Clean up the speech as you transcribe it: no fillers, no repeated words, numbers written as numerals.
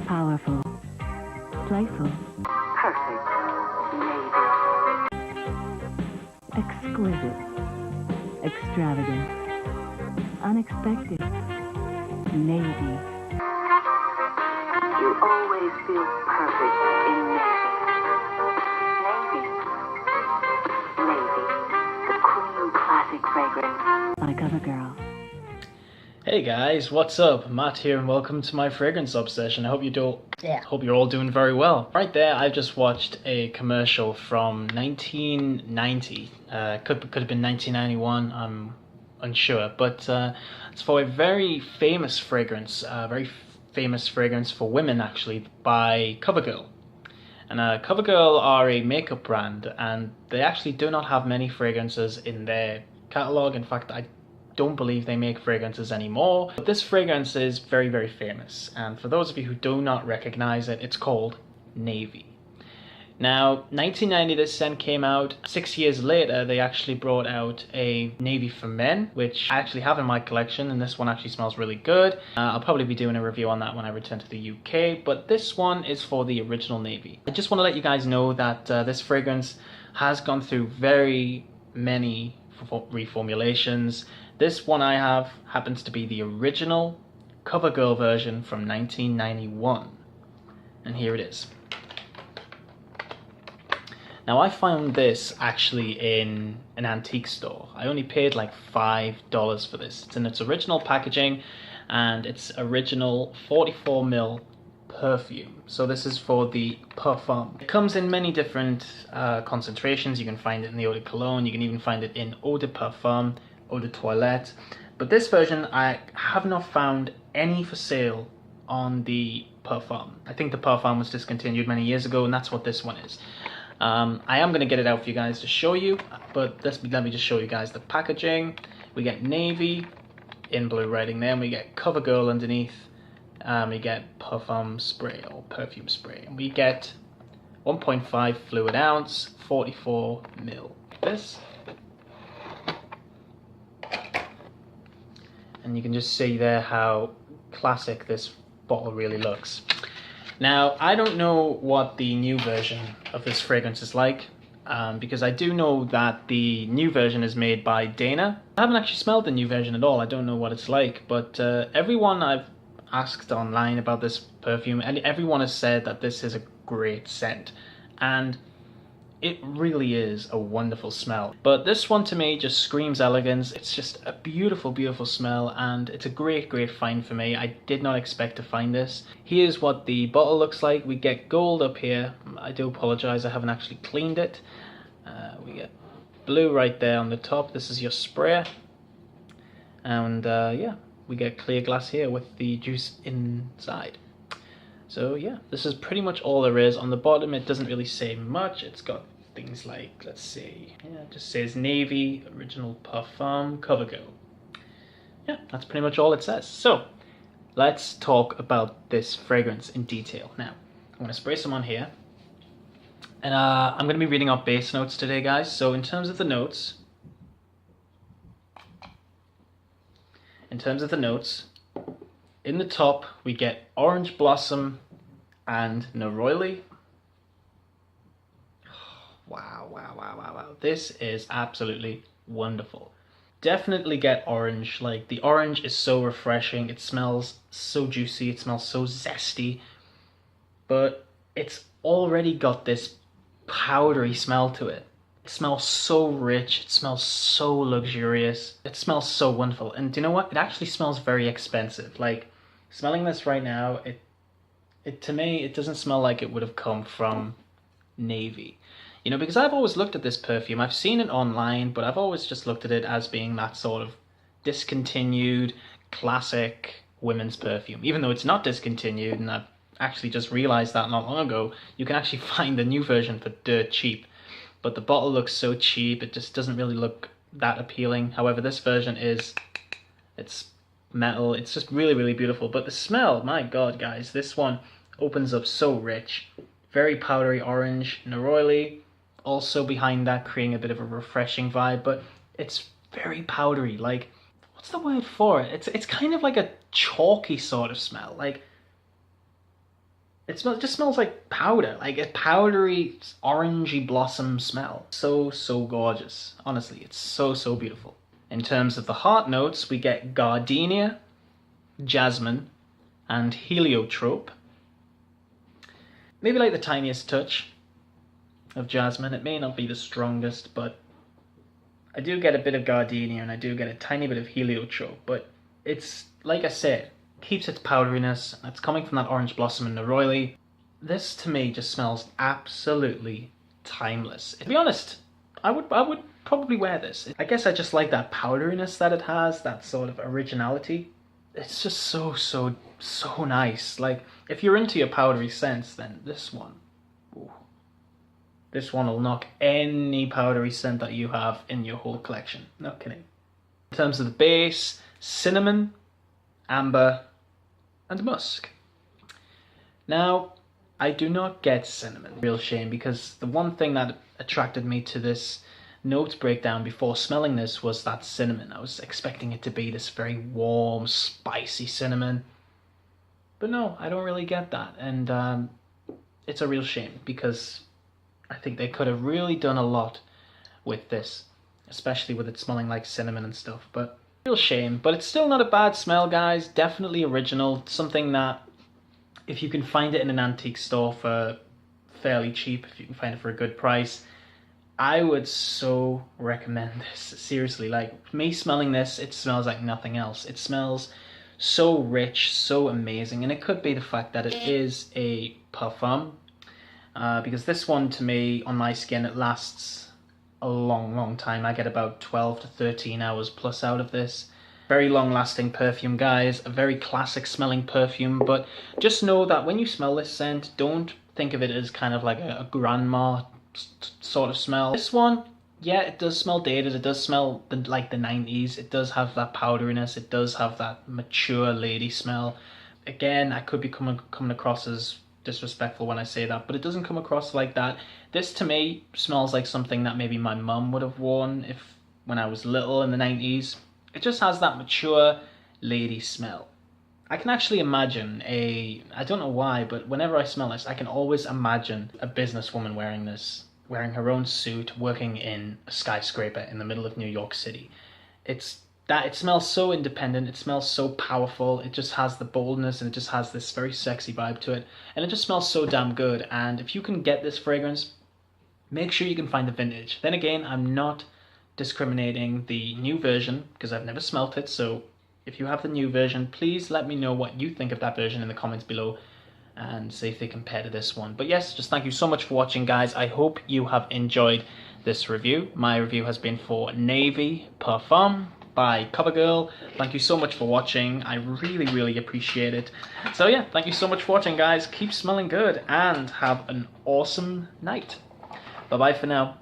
Powerful. Playful. Perfect. Navy. Exquisite. Extravagant. Unexpected. Navy. You always feel perfect in navy. Navy. Navy. The cream classic fragrance. By CoverGirl. Hey guys, what's up? Matt here and welcome to my fragrance obsession. I hope you're all doing very well. Right there, I just watched a commercial from 1990. Could have been 1991, I'm unsure, but it's for a very famous fragrance, for women actually, by CoverGirl. And CoverGirl are a makeup brand, and they actually do not have many fragrances in their catalogue. In fact, I don't believe they make fragrances anymore. But this fragrance is very, very famous. And for those of you who do not recognize it, it's called Navy. Now, 1990 this scent came out. 6 years later, they actually brought out a Navy for Men, which I actually have in my collection, and this one actually smells really good. I'll probably be doing a review on that when I return to the UK, but this one is for the original Navy. I just want to let you guys know that this fragrance has gone through very many reformulations. This one I have happens to be the original CoverGirl version from 1991. And here it is. Now I found this actually in an antique store. I only paid like $5 for this. It's in its original packaging and it's original 44ml perfume. So this is for the Parfum. It comes in many different concentrations. You can find it in the eau de cologne. You can even find it in eau de parfum, eau de toilette. But this version I have not found any for sale on the Parfum. I think the Parfum was discontinued many years ago, and that's what this one is. I am going to get it out for you guys to show you, but let me just show you guys the packaging. We get Navy in blue writing there, and we get CoverGirl underneath. We get Parfum spray or perfume spray, and we get 1.5 fluid ounce, 44ml. This, and you can just see there how classic this bottle really looks. Now, I don't know what the new version of this fragrance is like, because I do know that the new version is made by Dana. I haven't actually smelled the new version at all. I don't know what it's like, but everyone I've asked online about this perfume, and everyone has said that this is a great scent, and it really is a wonderful smell. But this one to me just screams elegance. It's just a beautiful, beautiful smell, and it's a great, great find for me. I did not expect to find this. Here's what the bottle looks like. We get gold up here. I do apologize, I haven't actually cleaned it. We get blue right there on the top. This is your sprayer. And yeah, we get clear glass here with the juice inside. So yeah, this is pretty much all there is. On the bottom it doesn't really say much. It's got things like, let's see, yeah, it just says Navy, original Parfum, CoverGirl. Yeah, that's pretty much all it says. So let's talk about this fragrance in detail. Now, I'm going to spray some on here. And I'm going to be reading out base notes today, guys. So in terms of the notes, in the top, we get Orange Blossom and Neroli. Wow, wow, wow, wow, wow. This is absolutely wonderful. Definitely get orange. Like, the orange is so refreshing. It smells so juicy. It smells so zesty. But it's already got this powdery smell to it. It smells so rich. It smells so luxurious. It smells so wonderful. And do you know what? It actually smells very expensive. Like, smelling this right now, it to me, it doesn't smell like it would have come from Navy. You know, because I've always looked at this perfume. I've seen it online, but I've always just looked at it as being that sort of discontinued, classic women's perfume. Even though it's not discontinued, and I've actually just realized that not long ago, you can actually find the new version for dirt cheap. But the bottle looks so cheap, it just doesn't really look that appealing. However, this version it's metal. It's just really, really beautiful. But the smell, my God, guys, this one opens up so rich. Very powdery orange, neroli, also behind that, creating a bit of a refreshing vibe, but it's very powdery. Like, what's the word for it? It's kind of like a chalky sort of smell. Like, It just smells like powder, like a powdery, orangey blossom smell. So, so gorgeous. Honestly, it's so, so beautiful. In terms of the heart notes, we get gardenia, jasmine, and heliotrope. Maybe like the tiniest touch of jasmine. It may not be the strongest, but I do get a bit of gardenia and I do get a tiny bit of heliotrope. But it's, like I said, keeps its powderiness. It's coming from that orange blossom and neroli. This to me just smells absolutely timeless. To be honest, I would probably wear this. I guess I just like that powderiness that it has, that sort of originality. It's just so, so, so nice. Like, if you're into your powdery scents, then this one, ooh, this one will knock any powdery scent that you have in your whole collection. No kidding. In terms of the base, cinnamon, amber, and musk. Now, I do not get cinnamon. Real shame, because the one thing that attracted me to this notes breakdown before smelling this was that cinnamon. I was expecting it to be this very warm, spicy cinnamon. But no, I don't really get that. And it's a real shame, because I think they could have really done a lot with this, especially with it smelling like cinnamon and stuff. But real shame. But it's still not a bad smell, guys. Definitely original. Something that, if you can find it in an antique store for fairly cheap, if you can find it for a good price, I would so recommend this. Seriously, like, me smelling this, it smells like nothing else. It smells so rich, so amazing. And it could be the fact that it is a Parfum, because this one, to me, on my skin, it lasts a long, long time. I get about 12 to 13 hours plus out of this. Very long-lasting perfume, guys. A very classic smelling perfume. But just know that when you smell this scent, don't think of it as kind of like a grandma sort of smell. This one, yeah, it does smell dated. It does smell like the 90s. It does have that powderiness. It does have that mature lady smell. Again, I could be coming across as disrespectful when I say that, but it doesn't come across like that. This, to me, smells like something that maybe my mum would have worn when I was little in the 90s. It just has that mature lady smell. I can actually imagine I don't know why, but whenever I smell this, I can always imagine a businesswoman wearing this, wearing her own suit, working in a skyscraper in the middle of New York City. It smells so independent, it smells so powerful, it just has the boldness, and it just has this very sexy vibe to it, and it just smells so damn good. And if you can get this fragrance, make sure you can find the vintage. Then again, I'm not discriminating the new version because I've never smelt it, so if you have the new version, please let me know what you think of that version in the comments below and see if they compare to this one. But yes, just thank you so much for watching, guys. I hope you have enjoyed this review. My review has been for Navy Parfum by CoverGirl. Thank you so much for watching. I really, really appreciate it. So yeah, thank you so much for watching, guys. Keep smelling good and have an awesome night. Bye-bye for now.